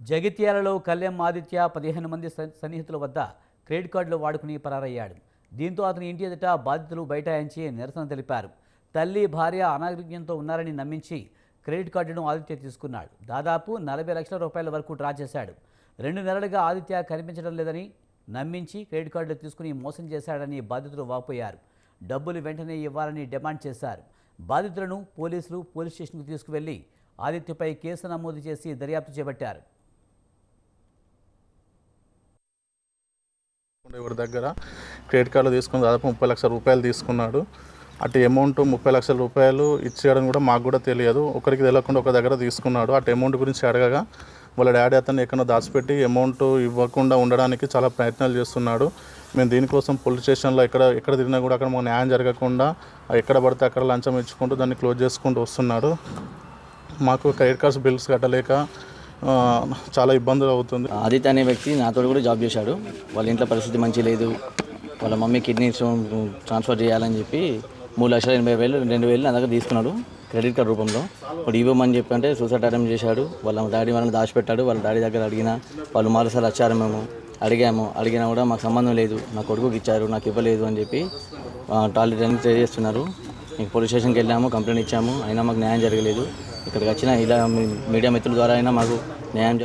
జగిత్యాలలో కళ్యాణ్ ఆదిత్య 15 మంది సన్నిహితుల వద్ద క్రెడిట్ కార్డులు వాడుకుని పరారయ్యాడు. దీంతో అతని ఇంటి ఎదుట బాధితులు బైఠాయించి నిరసన తెలిపారు. తల్లి, భార్య అనారోగ్యంతో ఉన్నారని నమ్మించి క్రెడిట్ కార్డును ఆదిత్య తీసుకున్నాడు. దాదాపు 40 లక్షల రూపాయల వరకు డ్రా చేశాడు. 2 నెలలుగా ఆదిత్య కనిపించడం లేదని నమ్మించి క్రెడిట్ కార్డులు తీసుకుని మోసం చేశాడని బాధితులు వాపోయారు. డబ్బులు వెంటనే ఇవ్వాలని డిమాండ్ చేశారు. బాధితులను పోలీసులు పోలీస్ స్టేషన్కు తీసుకువెళ్లి ఆదిత్యపై కేసు నమోదు చేసి దర్యాప్తు చేపట్టారు. ఎవరి దగ్గర క్రెడిట్ కార్డులు తీసుకుని దాదాపు 30 లక్షల రూపాయలు తీసుకున్నాడు. అటు అమౌంట్ 30 లక్షల రూపాయలు ఇచ్చేయడం కూడా మాకు కూడా తెలియదు. ఒకరికి తెలియకుండా ఒక దగ్గర తీసుకున్నాడు. అటు అమౌంట్ గురించి అడగగా వాళ్ళ డాడీ అతన్ని ఎక్కడో దాచిపెట్టి అమౌంట్ ఇవ్వకుండా ఉండడానికి చాలా ప్రయత్నాలు చేస్తున్నాడు. మేము దీనికోసం పోలీస్ స్టేషన్లో ఎక్కడ తిరిగినా కూడా అక్కడ మాకు న్యాయం జరగకుండా ఎక్కడ పడితే అక్కడ లంచం ఇచ్చుకుంటూ దాన్ని క్లోజ్ చేసుకుంటూ వస్తున్నాడు. మాకు క్రెడిట్ కార్డ్స్ బిల్స్ కట్టలేక చాలా ఇబ్బందులు అవుతుంది. ఆదిత్య అనే వ్యక్తి నాతో కూడా జాబ్ చేశాడు. వాళ్ళ ఇంట్లో పరిస్థితి మంచి లేదు. వాళ్ళ మమ్మీ కిడ్నీ స్టోన్ ట్రాన్స్ఫర్ చేయాలని చెప్పి 3,80,000 2,000 నా దగ్గర తీసుకున్నాడు క్రెడిట్ కార్డ్ రూపంలో. ఇప్పుడు ఇవ్వమని చెప్పి అంటే సూసైడ్ అటెంప్ట్ చేశాడు. వాళ్ళ డాడీ వాళ్ళని దాచిపెట్టాడు. వాళ్ళ డాడీ దగ్గర అడిగినా వాళ్ళు మరోసారి వచ్చారు. మేము అడిగినా కూడా మాకు సంబంధం లేదు, నా కొడుకుకి ఇచ్చారు, నాకు ఇవ్వలేదు అని చెప్పి టాయిలెట్ చేస్తున్నారు. ఇంక పోలీస్ స్టేషన్కి వెళ్ళాము, కంప్లైంట్ ఇచ్చాము, అయినా మాకు న్యాయం జరగలేదు. ఇక్కడికి వచ్చిన ఇలా మీడియా మిత్రుల ద్వారా అయినా మాకు న్యాయం